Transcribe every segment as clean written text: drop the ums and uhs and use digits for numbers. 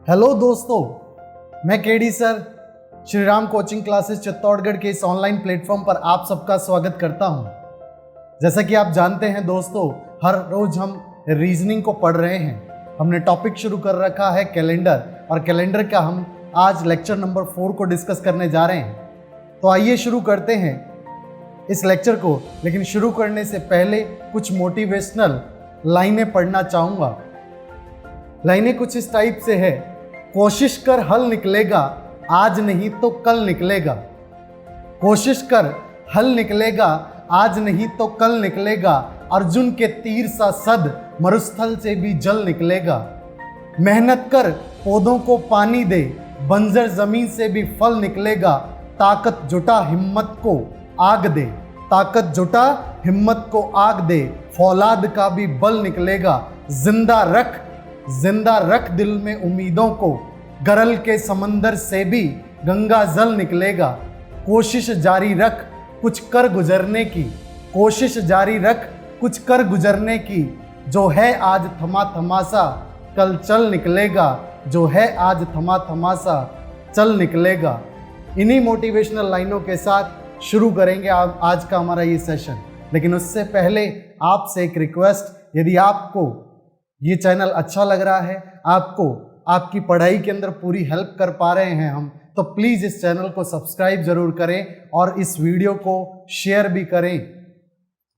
Hello दोस्तों, मैं KD sir Shri Ram coaching classes Chittorgarh के इस ऑनलाइन प्लेटफॉर्म पर आप सबका स्वागत करता हूं। जैसा कि आप जानते हैं दोस्तों, हर रोज हम रीजनिंग को पढ़ रहे हैं। हमने टॉपिक शुरू कर रखा है कैलेंडर, और कैलेंडर का हम आज लेक्चर नंबर 4 को डिस्कस करने जा रहे हैं। तो आइए शुरू करते हैं इस लेक्चर को। लेकिन शुरू करने से पहले कुछ मोटिवेशनल लाइनें पढ़ना चाहूँगा। लाइनें कुछ इस टाइप से है: कोशिश कर हल निकलेगा, आज नहीं तो कल निकलेगा। कोशिश कर हल निकलेगा, आज नहीं तो कल निकलेगा। अर्जुन के तीर सा सद, मरुस्थल से भी जल निकलेगा। मेहनत कर पौधों को पानी दे, बंजर जमीन से भी फल निकलेगा। ताकत जुटा हिम्मत को आग दे, ताकत जुटा हिम्मत को आग दे। फौलाद का भी बल निकलेगा। जिंदा रख दिल में उम्मीदों को, गरल के समंदर से भी गंगा जल निकलेगा। कोशिश जारी रख कुछ कर गुजरने की, कोशिश जारी रख कुछ कर गुजरने की। जो है आज थमा थमासा, कल चल निकलेगा। जो है आज थमा थमासा, चल निकलेगा। इन्हीं मोटिवेशनल लाइनों के साथ शुरू करेंगे आज का हमारा ये सेशन। लेकिन उससे पहले आपसे एक रिक्वेस्ट, यदि आपको ये चैनल अच्छा लग रहा है, आपको आपकी पढ़ाई के अंदर पूरी हेल्प कर पा रहे हैं हम, तो प्लीज़ इस चैनल को सब्सक्राइब जरूर करें और इस वीडियो को शेयर भी करें।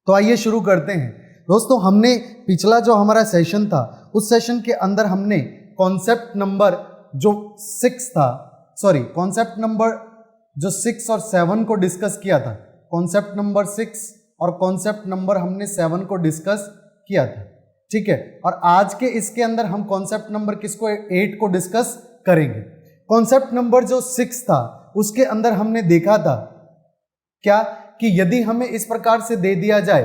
तो आइए शुरू करते हैं दोस्तों। हमने पिछला जो हमारा सेशन था, उस सेशन के अंदर हमने कॉन्सेप्ट नंबर जो 6 था, कॉन्सेप्ट नंबर जो 6 और 7 को डिस्कस किया था। कॉन्सेप्ट नंबर 6 और कॉन्सेप्ट नंबर हमने 7 को डिस्कस किया था, ठीक है। और आज के इसके अंदर हम कॉन्सेप्ट नंबर किसको 8 को डिस्कस करेंगे। कॉन्सेप्ट नंबर जो 6 था, उसके अंदर हमने देखा था क्या कि यदि हमें इस प्रकार से दे दिया जाए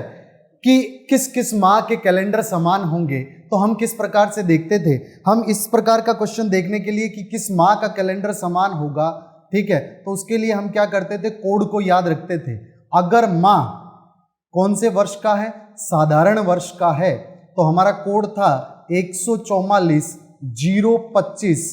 कि किस किस माह के कैलेंडर समान होंगे, तो हम किस प्रकार से देखते थे। हम इस प्रकार का क्वेश्चन देखने के लिए कि किस माह का कैलेंडर समान होगा, ठीक है, तो उसके लिए हम क्या करते थे, कोड को याद रखते थे। अगर माह कौन से वर्ष का है, साधारण वर्ष का है, तो हमारा कोड था 144 025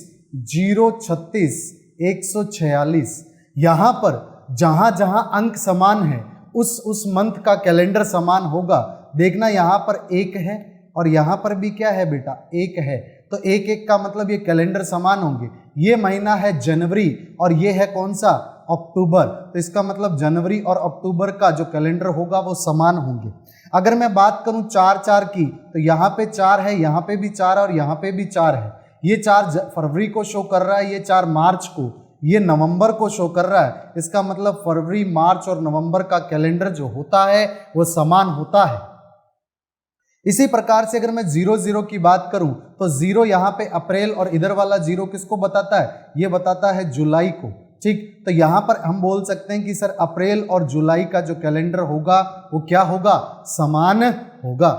036 146। यहाँ पर जहाँ जहाँ अंक समान है, उस मंथ का कैलेंडर समान होगा। देखना यहाँ पर 1 है और यहाँ पर भी क्या है बेटा, 1 है। तो 1 का मतलब ये कैलेंडर समान होंगे। ये महीना है जनवरी और ये है कौन सा, अक्टूबर। तो इसका मतलब जनवरी और अक्टूबर का जो कैलेंडर होगा वो समान होंगे। अगर मैं बात करूं 4-4 की, तो यहाँ पे 4 है, यहाँ पे भी 4 और यहाँ पे भी 4 है। ये 4 फरवरी को शो कर रहा है, ये 4 मार्च को, ये नवंबर को शो कर रहा है। इसका मतलब फरवरी, मार्च और नवंबर का कैलेंडर जो होता है वो समान होता है। इसी प्रकार से अगर मैं 0-0 की बात करूं, तो 0 यहाँ पे अप्रैल और इधर वाला 0 किसको बताता है, ये बताता है जुलाई को, ठीक। तो यहाँ पर हम बोल सकते हैं कि सर अप्रैल और जुलाई का जो कैलेंडर होगा वो क्या होगा, समान होगा।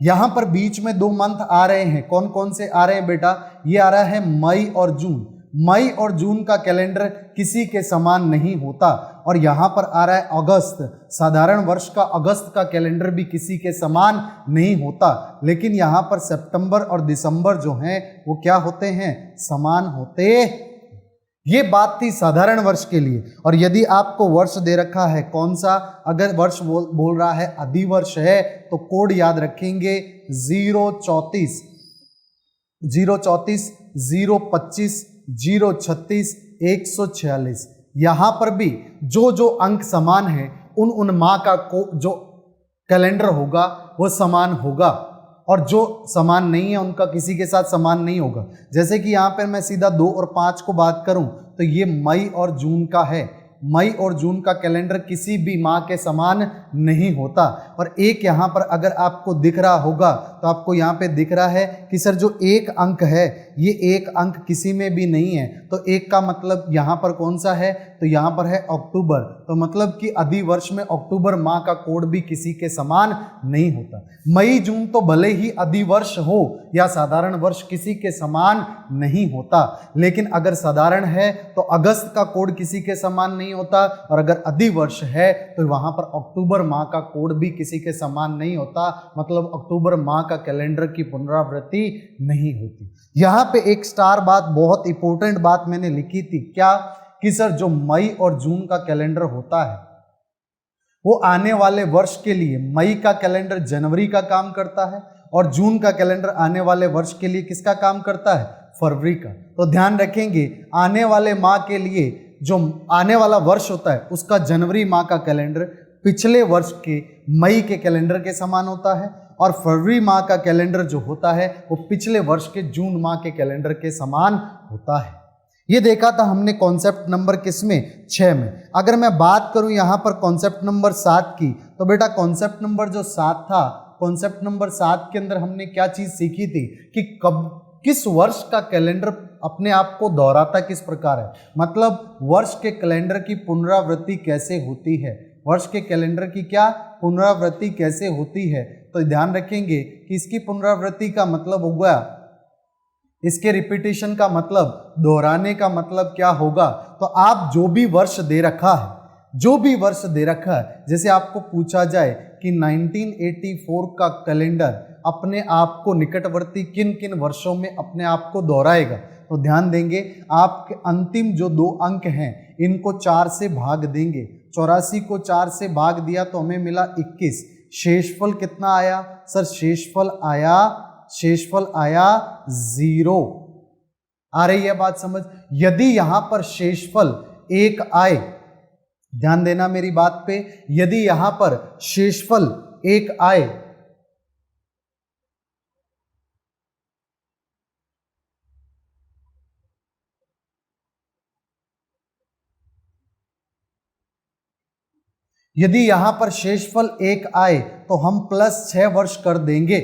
यहाँ पर बीच में 2 मंथ आ रहे हैं। कौन कौन से आ रहे हैं बेटा, ये आ रहा है मई और जून। मई और जून का कैलेंडर किसी के समान नहीं होता। और यहाँ पर आ रहा है अगस्त। साधारण वर्ष का अगस्त का कैलेंडर भी किसी के समान नहीं होता। लेकिन यहाँ पर सितंबर और दिसंबर जो हैं वो क्या होते हैं, समान होते। ये बात थी साधारण वर्ष के लिए। और यदि आपको वर्ष दे रखा है कौन सा, अगर वर्ष बोल रहा है अधिवर्ष है, तो कोड याद रखेंगे 034 025 036 146। यहाँ पर भी जो अंक समान है, उन माह का जो कैलेंडर होगा वो समान होगा, और जो समान नहीं है उनका किसी के साथ समान नहीं होगा। जैसे कि यहाँ पर मैं सीधा 2 और 5 को बात करूं, तो ये मई और जून का है। मई और जून का कैलेंडर किसी भी माह के समान नहीं होता। और एक यहाँ पर अगर आपको दिख रहा होगा, तो आपको यहाँ पे दिख रहा है कि सर जो 1 अंक है, ये 1 अंक किसी में भी नहीं है। तो 1 का मतलब यहाँ पर कौन सा है, तो यहाँ पर है अक्टूबर, तो मतलब कि अधिवर्ष में अक्टूबर माह का कोड भी किसी के समान नहीं होता। मई जून तो भले ही अधिवर्ष हो या साधारण वर्ष किसी के समान नहीं होता, लेकिन अगर साधारण है तो अगस्त का कोड किसी के समान नहीं होता, और अगर अधिवर्ष है तो वहां पर अक्टूबर माह का कोड भी किसी के समान नहीं होता, मतलब अक्टूबर माह का कैलेंडर की पुनरावृत्ति नहीं होती। यहाँ पे एक स्टार बात, बहुत इंपॉर्टेंट बात मैंने लिखी थी, क्या कि सर जो मई और जून का कैलेंडर होता है वो आने वाले वर्ष के लिए, मई का कैलेंडर जनवरी का काम करता है और जून का कैलेंडर आने वाले वर्ष के लिए किसका काम करता है, फरवरी का। तो ध्यान रखेंगे आने वाले माह के लिए जो आने वाला वर्ष होता है उसका जनवरी माह का कैलेंडर पिछले वर्ष के मई के कैलेंडर के समान होता है, और फरवरी माह का कैलेंडर जो होता है वो पिछले वर्ष के जून माह के कैलेंडर के समान होता है। ये देखा था हमने कॉन्सेप्ट नंबर किसमें, 6 में। अगर मैं बात करूं यहाँ पर कॉन्सेप्ट नंबर 7 की, तो बेटा कॉन्सेप्ट नंबर जो 7 था, कॉन्सेप्ट नंबर 7 के अंदर हमने क्या चीज सीखी थी कि कब किस वर्ष का कैलेंडर अपने आप को दोहराता किस प्रकार है, मतलब वर्ष के कैलेंडर की पुनरावृत्ति कैसे होती है, वर्ष के कैलेंडर की क्या पुनरावृत्ति कैसे होती है। तो ध्यान रखेंगे कि इसकी पुनरावृत्ति का मतलब होगा, इसके रिपीटेशन का मतलब, दोहराने का मतलब क्या होगा। तो आप जो भी वर्ष दे रखा है, जो भी वर्ष दे रखा है, जैसे आपको पूछा जाए कि 1984 का कैलेंडर अपने आप को निकटवर्ती किन किन वर्षों में अपने आप को दोहराएगा, तो ध्यान देंगे आपके अंतिम जो 2 अंक हैं इनको 4 से भाग देंगे। 84 को 4 से भाग दिया तो हमें मिला 21। शेषफल कितना आया सर, शेषफल आया 0। आ रही है बात समझ। यदि यहां पर शेषफल 1 आए, ध्यान देना मेरी बात पे, यदि यहां पर शेषफल 1 आए यदि यहां पर शेषफल 1 आए तो हम +6 वर्ष कर देंगे।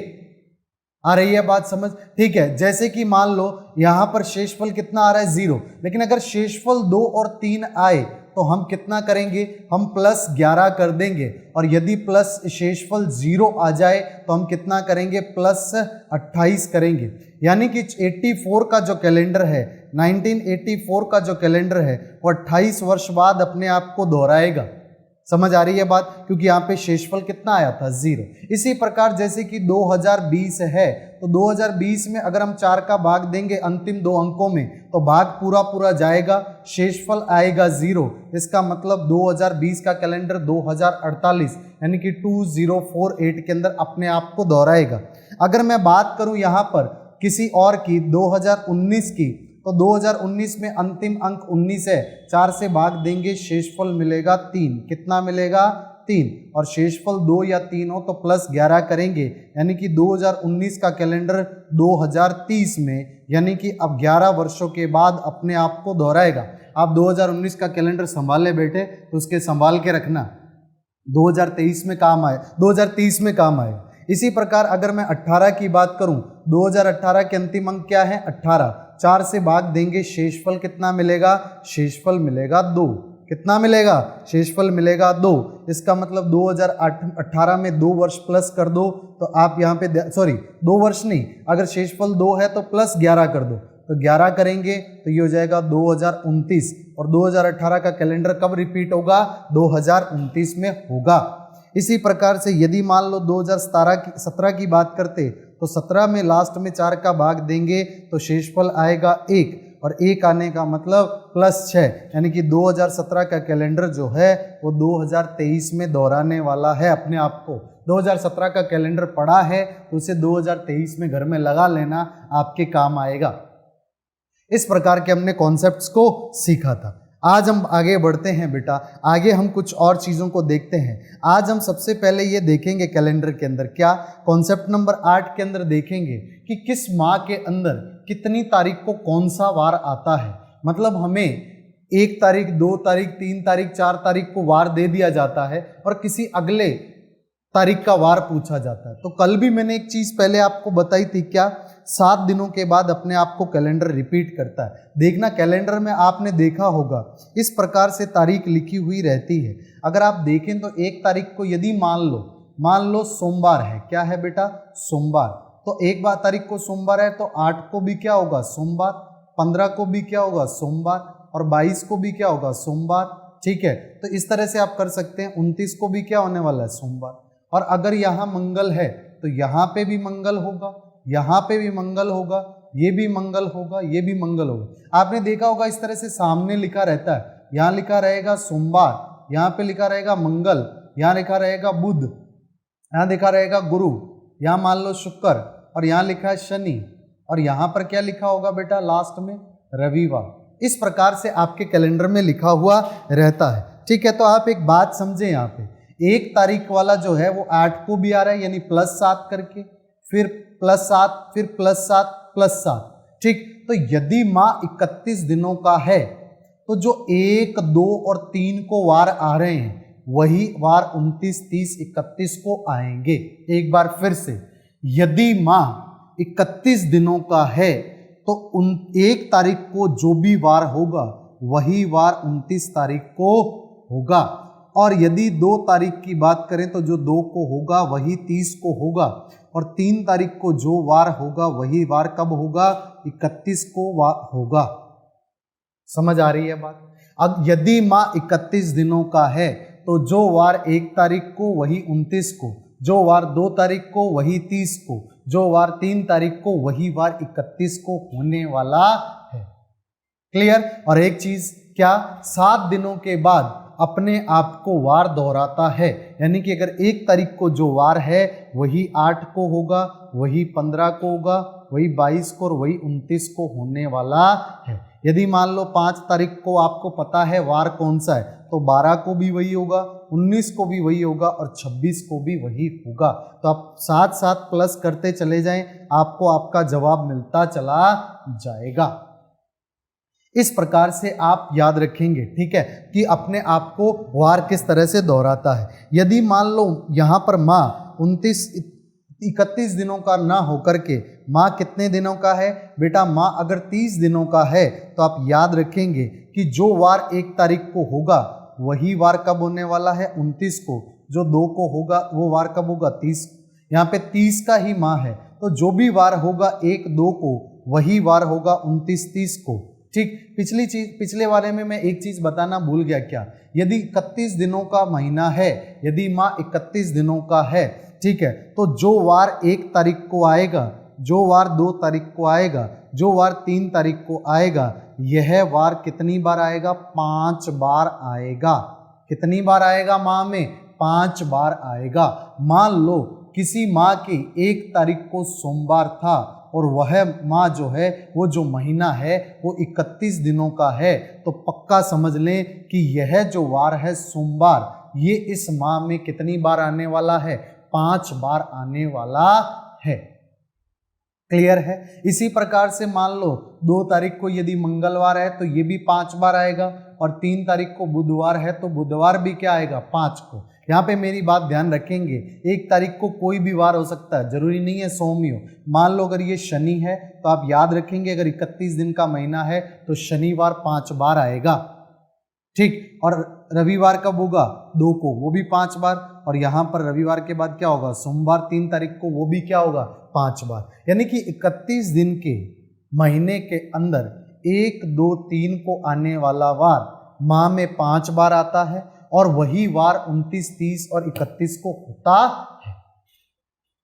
आ रही है बात समझ, ठीक है। जैसे कि मान लो यहां पर शेषफल कितना आ रहा है 0, लेकिन अगर शेषफल 2 और 3 आए तो हम कितना करेंगे, हम +11 कर देंगे, और यदि प्लस शेषफल 0 आ जाए तो हम कितना करेंगे, +28 करेंगे। यानी कि 84 का जो कैलेंडर है, 1984 का जो कैलेंडर है वो 28 वर्ष बाद अपने आप को दोहराएगा। समझ आ रही है बात, क्योंकि यहाँ पे शेषफल कितना आया था 0। इसी प्रकार जैसे कि 2020 है तो 2020 में अगर हम 4 का भाग देंगे अंतिम 2 अंकों में तो भाग पूरा जाएगा, शेषफल आएगा 0। इसका मतलब 2020 का कैलेंडर 2048 यानी कि 2048 के अंदर अपने आप को दोहराएगा। अगर मैं बात करूं यहाँ पर किसी और की 2019 की, तो 2019 में अंतिम अंक 19 है, 4 से भाग देंगे शेषफल मिलेगा 3। कितना मिलेगा, 3, और शेषफल 2 या 3 हो तो +11 करेंगे, यानी कि 2019 का कैलेंडर 2030 में, यानी कि अब 11 वर्षों के बाद अपने आप को दोहराएगा। आप 2019 का कैलेंडर संभाले बेटे तो उसके संभाल के रखना, 2023 में काम आए, 2030 में काम आए। इसी प्रकार अगर मैं 18 की बात करूं, 2018 के अंतिम अंक क्या है 18, 4 से भाग देंगे, शेषफल कितना मिलेगा, शेषफल मिलेगा 2। कितना मिलेगा, शेषफल मिलेगा 2। इसका मतलब 2018 में 2 वर्ष प्लस कर दो तो आप यहाँ पे, सॉरी 2 वर्ष नहीं, अगर शेषफल 2 है तो +11 कर दो, तो 11 करेंगे तो ये हो जाएगा 2029। और 2018 का कैलेंडर कब रिपीट होगा, 2029 में होगा। इसी प्रकार से यदि मान लो 2017 की बात करते तो 17 में लास्ट में 4 का भाग देंगे तो शेषफल आएगा 1, और 1 आने का मतलब +6, यानी कि 2017 का कैलेंडर जो है वो 2023 में दोहराने वाला है अपने आप को। 2017 का कैलेंडर पड़ा है तो उसे 2023 में घर में लगा लेना, आपके काम आएगा। इस प्रकार के हमने कॉन्सेप्ट्स को सीखा था। आज हम आगे बढ़ते हैं बेटा, आगे हम कुछ और चीज़ों को देखते हैं। आज हम सबसे पहले ये देखेंगे कैलेंडर के अंदर क्या, कॉन्सेप्ट नंबर 8 के अंदर देखेंगे कि किस माह के अंदर कितनी तारीख को कौन सा वार आता है। मतलब हमें 1 तारीख, 2 तारीख, 3 तारीख, 4 तारीख को वार दे दिया जाता है और किसी अगले तारीख का वार पूछा जाता है। तो कल भी मैंने एक चीज़ पहले आपको बताई थी, क्या 7 दिनों के बाद अपने आप को कैलेंडर रिपीट करता है। देखना कैलेंडर में आपने देखा होगा इस प्रकार से तारीख लिखी हुई रहती है। अगर आप देखें तो 1 तारीख को यदि मान लो सोमवार है, क्या है बेटा, सोमवार, तो 1 तारीख को सोमवार है तो 8 को भी क्या होगा, सोमवार, 15 को भी क्या होगा, सोमवार, और 22 को भी क्या होगा, सोमवार। ठीक है, तो इस तरह से आप कर सकते हैं। 29 को भी क्या होने वाला है, सोमवार। और अगर यहाँ मंगल है तो यहाँ पे भी मंगल होगा, यहाँ पे भी मंगल होगा, ये भी मंगल होगा, ये भी मंगल होगा। आपने देखा होगा इस तरह से सामने लिखा रहता है, यहाँ लिखा रहेगा सोमवार, यहाँ पे लिखा रहेगा मंगल, यहाँ लिखा रहेगा बुध, यहाँ लिखा रहेगा गुरु, यहाँ मान लो शुक्र, और यहाँ लिखा है शनि, और यहाँ पर क्या लिखा होगा बेटा लास्ट में, रविवार। इस प्रकार से आपके कैलेंडर में लिखा हुआ रहता है। ठीक है, तो आप एक बात समझें, यहाँ पे 1 तारीख वाला जो है वो 8 को भी आ रहा है, यानी +7 करके, फिर +7, फिर +7, +7। ठीक, तो यदि माह 31 दिनों का है तो जो 1, 2 और 3 को वार आ रहे हैं वही वार 29, 30, 31 को आएंगे। एक बार फिर से, यदि माह 31 दिनों का है तो 1 तारीख को जो भी वार होगा वही वार 29 तारीख को होगा, और यदि 2 तारीख की बात करें तो जो 2 को होगा वही 30 को होगा, और 3 तारीख को जो वार होगा वही वार कब होगा, 31 को वार होगा। समझ आ रही है बात। अब यदि माह 31 दिनों का है तो जो वार 1 तारीख को वही 29 को, जो वार 2 तारीख को वही 30 को, जो वार 3 तारीख को वही वार 31 को होने वाला है। क्लियर। और एक चीज क्या, 7 दिनों के बाद अपने आप को वार दोहराता है, यानी कि अगर 1 तारीख को जो वार है वही 8 को होगा, वही 15 को होगा, वही 22 को और वही 29 को होने वाला है। यदि मान लो 5 तारीख को आपको पता है वार कौन सा है तो 12 को भी वही होगा, 19 को भी वही होगा और 26 को भी वही होगा। तो आप साथ साथ प्लस करते चले जाएं, आपको आपका जवाब मिलता चला जाएगा। इस प्रकार से आप याद रखेंगे, ठीक है, कि अपने आप को वार किस तरह से दोहराता है। यदि मान लो यहाँ पर माह 31 दिनों का ना होकर के माह कितने दिनों का है बेटा, माह अगर 30 दिनों का है तो आप याद रखेंगे कि जो वार 1 तारीख को होगा वही वार कब होने वाला है, 29 को। जो 2 को होगा वो वार कब होगा, 30। यहाँ पे 30 का ही माह है तो जो भी वार होगा 1, 2 को वही वार होगा 29, 30 को। ठीक, पिछले वाले में मैं एक चीज बताना भूल गया, क्या, यदि 31 दिनों का महीना है, यदि माह 31 दिनों का है, ठीक है, तो जो वार 1 तारीख को आएगा, जो वार 2 तारीख को आएगा, जो वार 3 तारीख को आएगा, यह वार कितनी बार आएगा, 5 बार आएगा। कितनी बार आएगा माह में, 5 बार आएगा। मान लो किसी माह की 1 तारीख को सोमवार था और वह माह जो है, वो जो महीना है वो 31 दिनों का है, तो पक्का समझ लें कि यह जो वार है सोमवार, ये इस माह में कितनी बार आने वाला है, 5 बार आने वाला है। क्लियर है। इसी प्रकार से मान लो 2 तारीख को यदि मंगलवार है तो ये भी 5 बार आएगा, और 3 तारीख को बुधवार है तो बुधवार भी क्या आएगा, 5 को। यहाँ पे मेरी बात ध्यान रखेंगे, 1 तारीख को कोई भी वार हो सकता है, जरूरी नहीं है सोम ही हो। मान लो अगर ये शनि है तो आप याद रखेंगे अगर 31 दिन का महीना है तो शनिवार 5 बार आएगा। ठीक, और रविवार कब होगा, 2 को, वो भी 5 बार, और यहाँ पर रविवार के बाद क्या होगा, सोमवार 3 तारीख को, वो भी क्या होगा, 5 बार। यानी कि 31 दिन के महीने के अंदर 1, 2, 3 को आने वाला वार माह में 5 बार आता है, और वही वार 29, 30 और 31 को होता है।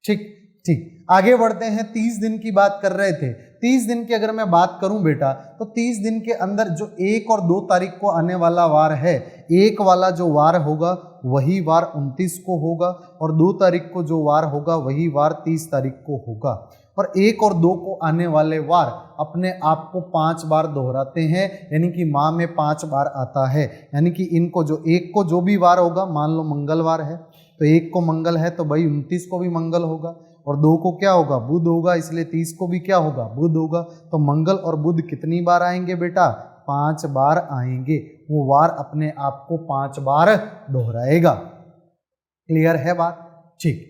ठीक ठीक, आगे बढ़ते हैं। 30 दिन की बात कर रहे थे। 30 दिन की अगर मैं बात करूं बेटा, तो 30 दिन के अंदर जो 1 और 2 तारीख को आने वाला वार है, 1 वाला जो वार होगा वही वार 29 को होगा, और 2 तारीख को जो वार होगा वही वार 30 तारीख को होगा। और 1 और 2 को आने वाले वार अपने आप को 5 बार दोहराते हैं, यानी कि माह में 5 बार आता है। यानी कि इनको जो 1 को जो भी वार होगा, मान लो मंगलवार है तो 1 को मंगल है तो भाई 29 को भी मंगल होगा, और 2 को क्या होगा, बुध होगा, इसलिए 30 को भी क्या होगा, बुध होगा। तो मंगल और बुध कितनी बार आएंगे बेटा, 5 बार आएंगे। वो वार अपने आप को 5 बार दोहराएगा। क्लियर है बात। ठीक,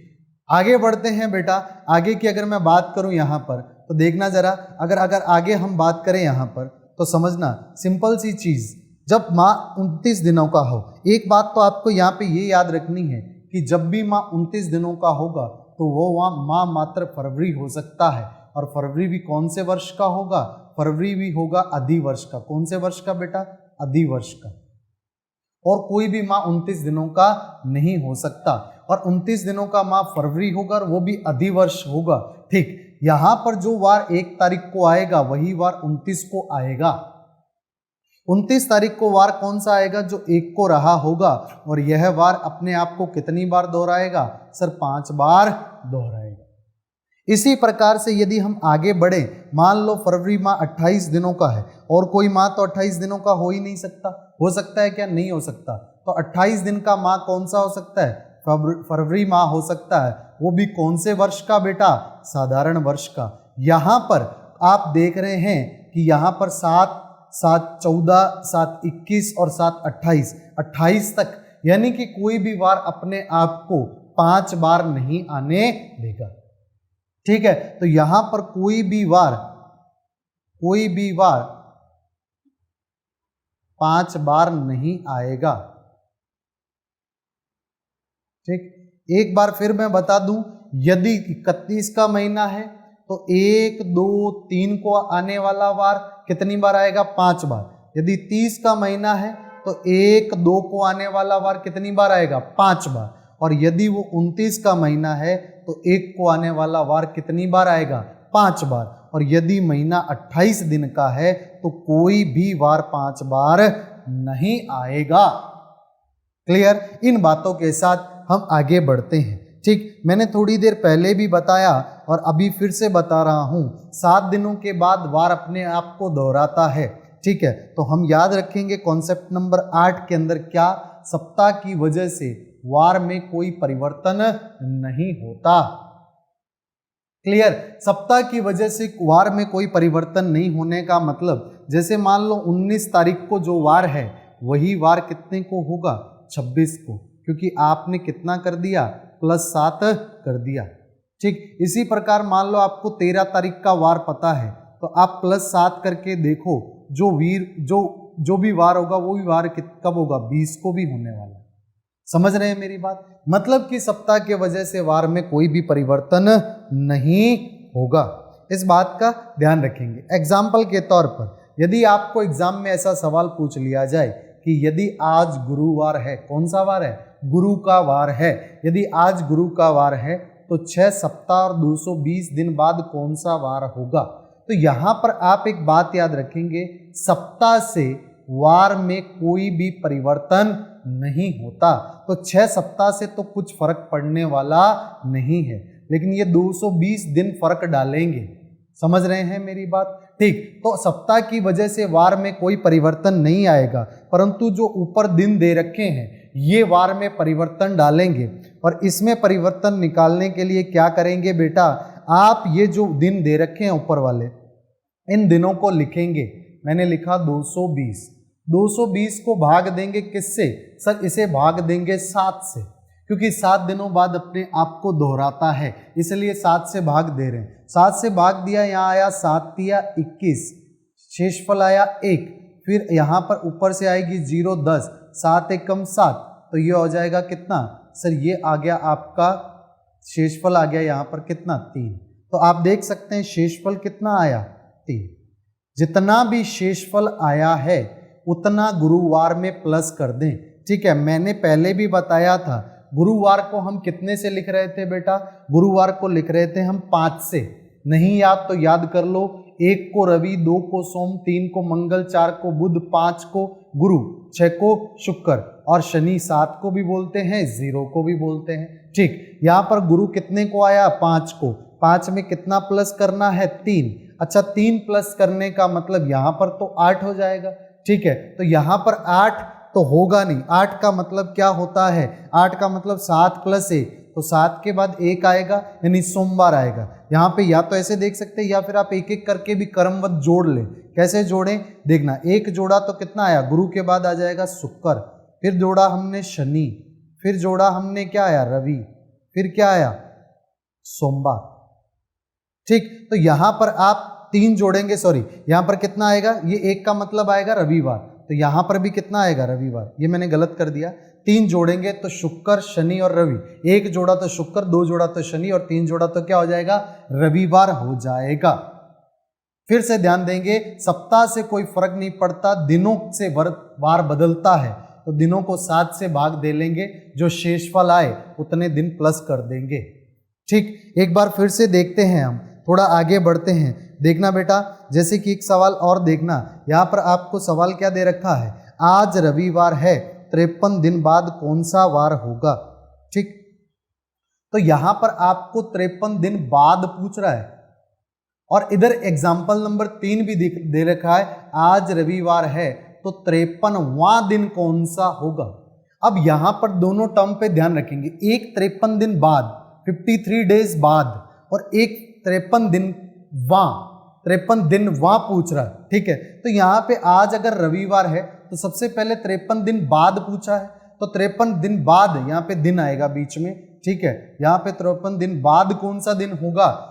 आगे बढ़ते हैं बेटा। आगे की अगर मैं बात करूं यहाँ पर, तो तो देखना जरा, अगर अगर आगे हम बात करें यहाँ पर तो समझना सिंपल सी चीज़, जब माँ 29 दिनों का हो, एक बात तो आपको यहाँ पे ये याद रखनी है कि जब भी माँ 29 दिनों का होगा तो वो माँ मात्र फरवरी हो सकता है, और फरवरी भी कौन से वर्ष का होगा? फरवरी भी होगा अधिवर्ष का। कौन से वर्ष का बेटा? अधिवर्ष का। और कोई भी माह 29 दिनों का नहीं हो सकता, और 29 दिनों का माह फरवरी होगा और वो भी अधिवर्ष होगा। ठीक, यहां पर जो वार 1 तारीख को आएगा वही वार 29 को आएगा। 29 तारीख को वार कौन सा आएगा? जो 1 को रहा होगा, और यह वार अपने आप को कितनी बार दोहराएगा? सर 5 बार दोहराएगा। इसी प्रकार से यदि हम आगे बढ़े, मान लो फरवरी माह 28 दिनों का है, और कोई माह तो 28 दिनों का हो ही नहीं सकता। हो सकता है क्या? नहीं हो सकता। तो 28 दिन का माह कौन सा हो सकता है? फरवरी माह हो सकता है। वो भी कौन से वर्ष का बेटा? साधारण वर्ष का। यहाँ पर आप देख रहे हैं कि यहाँ पर 7, 7, 14, 7, 21 और 7, 28, 28 तक, यानी कि कोई भी वार अपने आप को 5 बार नहीं आने देगा। ठीक है, तो यहां पर कोई भी वार 5 बार नहीं आएगा। ठीक, एक बार फिर मैं बता दूं, यदि 31 का महीना है तो 1, 2, 3 को आने वाला वार कितनी बार आएगा? 5 बार। यदि 30 का महीना है तो 1, 2 को आने वाला वार कितनी बार आएगा? 5 बार। और यदि वो 29 का महीना है तो 1 को आने वाला वार कितनी बार आएगा? 5 बार। और यदि महीना 28 दिन का है तो कोई भी वार 5 बार नहीं आएगा। क्लियर? इन बातों के साथ हम आगे बढ़ते हैं। ठीक, मैंने थोड़ी देर पहले भी बताया और अभी फिर से बता रहा हूं, 7 दिनों के बाद वार अपने आप को दोहराता है। ठीक है, तो हम याद रखेंगे कॉन्सेप्ट नंबर 8 के अंदर क्या? सप्ताह की वजह से वार में कोई परिवर्तन नहीं होता। क्लियर? सप्ताह की वजह से वार में कोई परिवर्तन नहीं होने का मतलब, जैसे मान लो 19 तारीख को जो वार है वही वार कितने को होगा? 26 को, क्योंकि आपने कितना कर दिया? +7 कर दिया। ठीक, इसी प्रकार मान लो आपको 13 तारीख का वार पता है तो आप +7 करके देखो, जो भी वार होगा वो भी वार कब होगा? 20 को भी होने वाला। समझ रहे हैं मेरी बात? मतलब कि सप्ताह के वजह से वार में कोई भी परिवर्तन नहीं होगा। इस बात का ध्यान रखेंगे। एग्जाम्पल के तौर पर यदि आपको एग्जाम में ऐसा सवाल पूछ लिया जाए कि यदि आज गुरुवार है, कौन सा वार है? गुरु का वार है। यदि आज गुरु का वार है तो 6 सप्ताह और 220 दिन बाद कौन सा वार होगा? तो यहां पर आप एक बात याद रखेंगे, सप्ताह से वार में कोई भी परिवर्तन नहीं होता। तो 6 सप्ताह से तो कुछ फर्क पड़ने वाला नहीं है, लेकिन ये 220 दिन फर्क डालेंगे। समझ रहे हैं मेरी बात? ठीक, तो सप्ताह की वजह से वार में कोई परिवर्तन नहीं आएगा, परंतु जो ऊपर दिन दे रखे हैं ये वार में परिवर्तन डालेंगे। और इसमें परिवर्तन निकालने के लिए क्या करेंगे बेटा? आप ये जो दिन दे रखे हैं ऊपर वाले, इन दिनों को लिखेंगे। मैंने लिखा 220। 220 को भाग देंगे किससे? सर इसे भाग देंगे 7 से, क्योंकि 7 दिनों बाद अपने आप को दोहराता है, इसलिए 7 से भाग दे रहे हैं। 7 से भाग दिया, यहाँ आया 7 या 21, शेषफल आया 1, फिर यहाँ पर ऊपर से आएगी 0, 10, 7 एकम 7, तो ये हो जाएगा कितना? सर ये आ गया आपका शेषफल आ गया यहाँ पर कितना? 3। तो आप देख सकते हैं शेषफल कितना आया? 3। जितना भी शेषफल आया है उतना गुरुवार में प्लस कर दें। ठीक है, मैंने पहले भी बताया था गुरुवार को हम कितने से लिख रहे थे बेटा? गुरुवार को लिख रहे थे हम 5 से। नहीं याद तो याद कर लो, 1 को रवि, 2 को सोम, 3 को मंगल, 4 को बुध, 5 को गुरु, 6 को शुक्र, और शनि 7 को भी बोलते हैं, 0 को भी बोलते हैं। ठीक, यहाँ पर गुरु कितने को आया? 5 को। 5 में कितना प्लस करना है? 3। अच्छा, 3 प्लस करने का मतलब यहाँ पर तो 8 हो जाएगा। ठीक है, तो यहाँ पर 8 तो होगा नहीं। 8 का मतलब क्या होता है? 8 का मतलब 7 + 1, तो 7 के बाद 1 आएगा, यानी सोमवार आएगा। यहाँ पे या तो ऐसे देख सकते हैं या फिर आप एक एक करके भी क्रमवत जोड़ लें। कैसे जोड़ें? देखना, 1 जोड़ा तो कितना आया? गुरु के बाद आ जाएगा शुक्र, फिर जोड़ा हमने शनि, फिर जोड़ा हमने क्या आया? रवि, फिर क्या आया? सोमवार। ठीक, तो यहां पर आप 3 जोड़ेंगे, सॉरी यहां पर कितना आएगा, ये 1 का मतलब आएगा रविवार, तो यहां पर भी कितना आएगा रविवार, ये मैंने गलत कर दिया। 3 जोड़ेंगे तो शुक्र शनि और रवि, 1 जोड़ा तो शुक्र, 2 जोड़ा तो शनि और 3 जोड़ा तो क्या हो जाएगा, रविवार हो जाएगा। फिर से ध्यान देंगे, सप्ताह से कोई फर्क नहीं पड़ता, दिनों से वार बदलता है, तो दिनों को 7 से भाग दे लेंगे, जो शेषफल आए उतने दिन प्लस कर देंगे। ठीक, एक बार फिर से देखते हैं, हम थोड़ा आगे बढ़ते हैं। देखना बेटा, जैसे कि एक सवाल और देखना, यहाँ पर आपको सवाल क्या दे रखा है, आज रविवार है, 53 दिन बाद कौन सा वार होगा। ठीक, तो यहां पर आपको 53 दिन बाद पूछ रहा है, और इधर एग्जाम्पल नंबर 3 भी दे रखा है, आज रविवार है तो 53वां दिन कौन सा होगा। अब यहां पर दोनों टर्म पे ध्यान रखेंगे, एक 53 दिन बाद 53 डेज बाद, और एक 53 दिन वां पूछ रहा है। ठीक है, तो यहां पे आज अगर रविवार है तो सबसे पहले 53 दिन बाद पूछा है, तो 53 दिन बाद यहाँ पे दिन आएगा बीच में। ठीक है, यहाँ पे 53 दिन बाद कौन सा दिन होगा,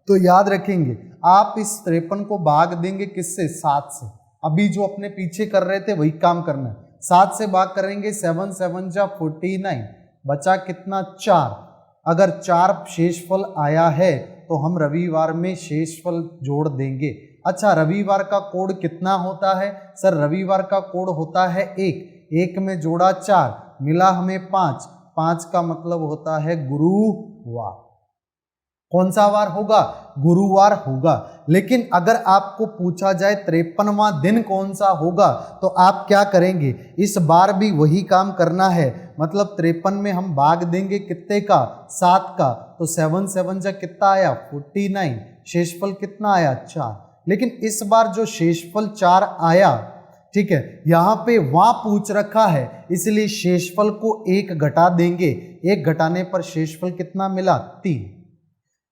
तो याद रखेंगे आप इस 53 को भाग देंगे किससे, 7 से। अभी जो अपने पीछे कर रहे थे वही काम करना है, 7 से भाग करेंगे, 7 7 जा 49, बचा कितना 4। अगर 4 शेषफल आया है तो हम रविवार में शेषफल जोड़ देंगे। अच्छा, रविवार का कोड कितना होता है सर, रविवार का कोड होता है 1 में जोड़ा 4, मिला हमें 5 का मतलब होता है गुरुवार। कौन सा वार होगा, गुरुवार होगा। लेकिन अगर आपको पूछा जाए 53वां दिन कौन सा होगा, तो आप क्या करेंगे, इस बार भी वही काम करना है, मतलब 53 में हम भाग देंगे कितने का, 7 का, तो 7 7 जा कितना आया 49, शेषफल कितना आया 4। लेकिन इस बार जो शेषफल 4 आया, ठीक है, यहाँ पे वहां पूछ रखा है, इसलिए शेषफल को 1 घटा देंगे, 1 घटाने पर शेषफल कितना मिला 3।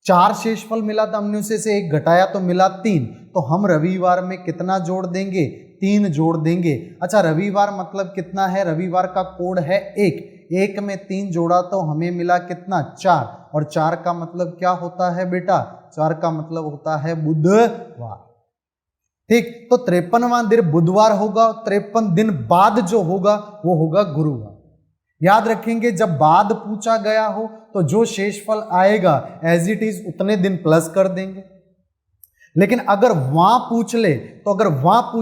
4 शेषफल मिला था, हमने उसे से 1 घटाया तो मिला 3, तो हम रविवार में कितना जोड़ देंगे, 3 जोड़ देंगे। अच्छा, रविवार मतलब कितना है, रविवार का कोड है 1 में 3 जोड़ा तो हमें मिला कितना 4, और 4 का मतलब क्या होता है बेटा, 4 का मतलब होता है बुधवार। ठीक, तो 53वां दिन बुधवार होगा, 53 दिन बाद जो होगा वो होगा गुरुवार। याद रखेंगे, जब बाद पूछा गया हो तो जो शेषफल आएगा एज इट इज उतने दिन प्लस कर देंगे। लेकिन अगर वहां पूछ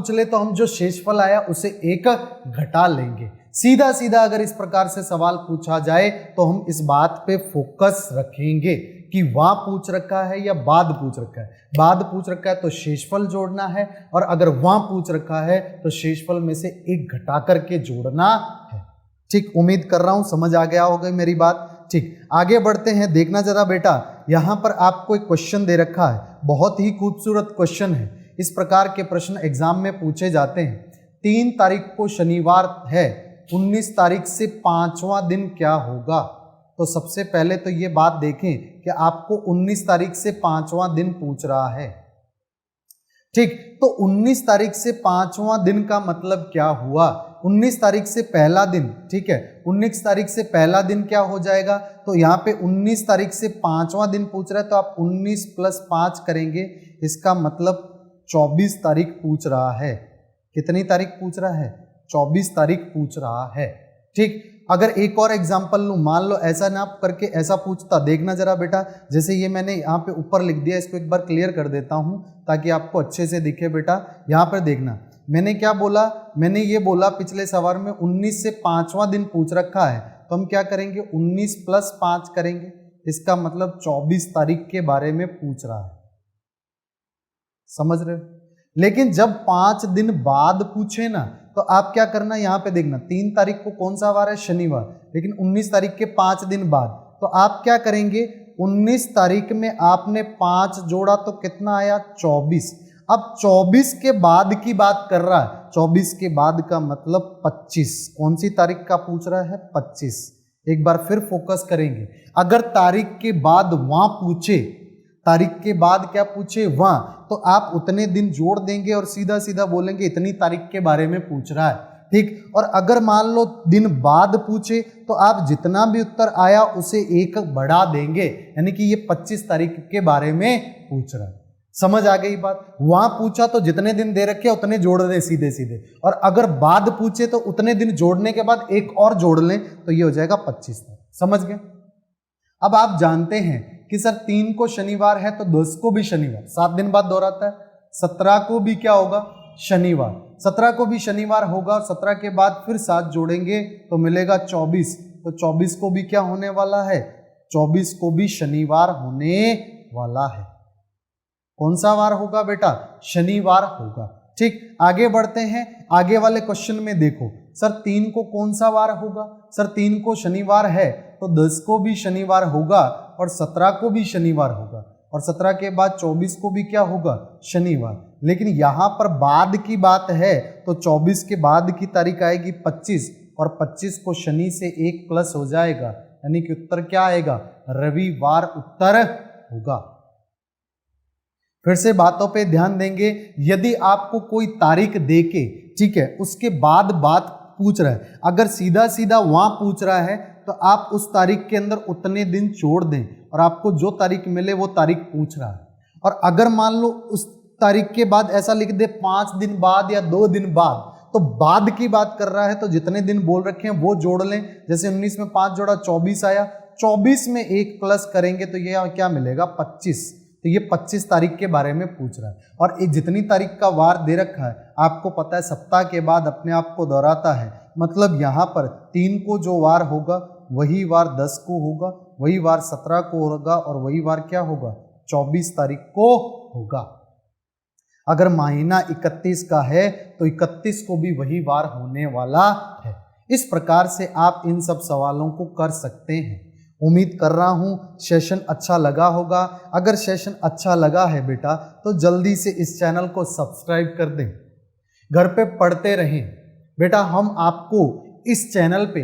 ले तो हम जो शेषफल आया उसे 1 घटा लेंगे। सीधा सीधा अगर इस प्रकार से सवाल पूछा जाए तो हम इस बात पे फोकस रखेंगे कि वहां पूछ रखा है या बाद पूछ रखा है। बाद पूछ रखा है तो शेषफल जोड़ना है, और अगर वहां पूछ रखा है तो शेषफल में से 1 घटा करके जोड़ना है। ठीक, उम्मीद कर रहा हूं समझ आ गया होगा मेरी बात। ठीक, आगे बढ़ते हैं। देखना जरा बेटा, यहां पर आपको एक क्वेश्चन दे रखा है, बहुत ही खूबसूरत क्वेश्चन है। इस प्रकार के प्रश्न एग्जाम में पूछे जाते हैं। 3 तारीख को शनिवार है, 19 तारीख से 5वां दिन क्या होगा। तो सबसे पहले तो ये बात देखें कि आपको 19 तारीख से 5वां दिन पूछ रहा है। ठीक, तो 19 तारीख से 5वां दिन का मतलब क्या हुआ, 19 तारीख से पहला दिन। ठीक है, 19 तारीख से पहला दिन क्या हो जाएगा, तो यहाँ पे 19 तारीख से 5वां दिन पूछ रहा है, तो आप 19 + 5 करेंगे, इसका मतलब 24 तारीख पूछ रहा है। कितनी तारीख पूछ रहा है, 24 तारीख पूछ रहा है। ठीक, अगर एक और एग्जाम्पल लूँ, मान लो ऐसा ना करके ऐसा पूछता, देखना जरा बेटा, जैसे ये मैंने यहाँ पे ऊपर लिख दिया, इसको एक बार क्लियर कर देता हूँ ताकि आपको अच्छे से दिखे बेटा। यहाँ पर देखना, मैंने क्या बोला, मैंने ये बोला पिछले सवाल में 19 से 5वां दिन पूछ रखा है, तो हम क्या करेंगे 19 + 5 करेंगे, इसका मतलब 24 तारीख के बारे में पूछ रहा है। समझ रहे हो। लेकिन जब 5 दिन बाद पूछे ना, तो आप क्या करना, यहाँ पे देखना 3 तारीख को कौन सा वार है, शनिवार, लेकिन 19 तारीख के 5 दिन बाद, तो आप क्या करेंगे, 19 तारीख में आपने 5 जोड़ा तो कितना आया 24। अब 24 के बाद की बात कर रहा है, 24 के बाद का मतलब 25। कौन सी तारीख का पूछ रहा है, 25। एक बार फिर फोकस करेंगे, अगर तारीख के बाद वहां पूछे, तारीख के बाद क्या पूछे वहां, तो आप उतने दिन जोड़ देंगे और सीधा सीधा बोलेंगे इतनी तारीख के बारे में पूछ रहा है। ठीक। और अगर मान लो दिन बाद पूछे तो आप जितना भी उत्तर आया उसे एक बढ़ा देंगे, यानी कि ये 25 तारीख के बारे में पूछ रहा है। समझ आ गई बात। वहां पूछा तो जितने दिन दे रखे उतने जोड़ दे सीधे सीधे, और अगर बाद पूछे तो उतने दिन जोड़ने के बाद एक और जोड़ लें तो ये हो जाएगा 25 तारीख। समझ गए। अब आप जानते हैं कि सर 3 को शनिवार है तो 10 को भी शनिवार, 7 दिन बाद दोहराता है। 17 को भी क्या होगा, शनिवार, 17 को भी शनिवार होगा, और 17 के बाद फिर 7 जोड़ेंगे तो मिलेगा 24, तो 24 को भी क्या होने वाला है, 24 को भी शनिवार होने वाला है। कौन सा वार होगा बेटा, शनिवार होगा। ठीक, आगे बढ़ते हैं। आगे वाले क्वेश्चन में देखो, सर 3 को कौन सा वार होगा, सर 3 को शनिवार है तो 10 को भी शनिवार होगा और 17 को भी शनिवार होगा, और 17 के बाद 24 को भी क्या होगा, शनिवार। लेकिन यहाँ पर बाद की बात है तो 24 के बाद की तारीख आएगी 25, और 25 को शनि से 1 प्लस हो जाएगा, यानी कि उत्तर क्या आएगा, रविवार उत्तर होगा। फिर से बातों पे ध्यान देंगे। यदि आपको कोई तारीख देके, ठीक है, उसके बाद बात पूछ रहा है, अगर सीधा सीधा वहां पूछ रहा है तो आप उस तारीख के अंदर उतने दिन छोड़ दें और आपको जो तारीख मिले वो तारीख पूछ रहा है। और अगर मान लो उस तारीख के बाद ऐसा लिख दे 5 दिन बाद या 2 दिन बाद, तो बाद की बात कर रहा है तो जितने दिन बोल रखे हैं वो जोड़ लें। जैसे 19 में 5 जोड़ा 24 आया, 24 में 1 प्लस करेंगे तो ये क्या मिलेगा, 25। तो ये 25 तारीख के बारे में पूछ रहा है। और एक जितनी तारीख का वार दे रखा है आपको पता है सप्ताह के बाद अपने आप को दोहराता है, मतलब यहाँ पर 3 को जो वार होगा वही वार 10 को होगा, वही वार 17 को होगा, और वही वार क्या होगा, 24 तारीख को होगा। अगर महीना 31 का है तो 31 को भी वही वार होने वाला है। इस प्रकार से आप इन सब सवालों को कर सकते हैं। उम्मीद कर रहा हूँ सेशन अच्छा लगा होगा। अगर सेशन अच्छा लगा है बेटा तो जल्दी से इस चैनल को सब्सक्राइब कर दें, घर पे पढ़ते रहें। बेटा हम आपको इस चैनल पे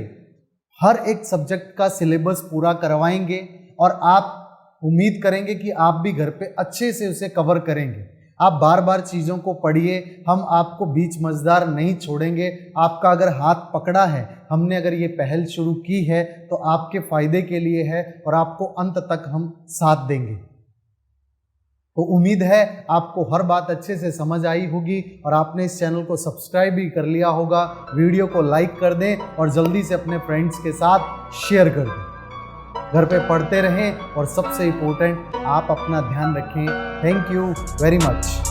हर एक सब्जेक्ट का सिलेबस पूरा करवाएंगे और आप उम्मीद करेंगे कि आप भी घर पे अच्छे से उसे कवर करेंगे। आप बार बार चीज़ों को पढ़िए, हम आपको बीच मझदार नहीं छोड़ेंगे। आपका अगर हाथ पकड़ा है, हमने अगर ये पहल शुरू की है तो आपके फ़ायदे के लिए है और आपको अंत तक हम साथ देंगे। तो उम्मीद है आपको हर बात अच्छे से समझ आई होगी और आपने इस चैनल को सब्सक्राइब भी कर लिया होगा। वीडियो को लाइक कर दें और जल्दी से अपने फ्रेंड्स के साथ शेयर कर दें। घर पे पढ़ते रहें और सबसे इम्पोर्टेंट आप अपना ध्यान रखें। Thank you very much.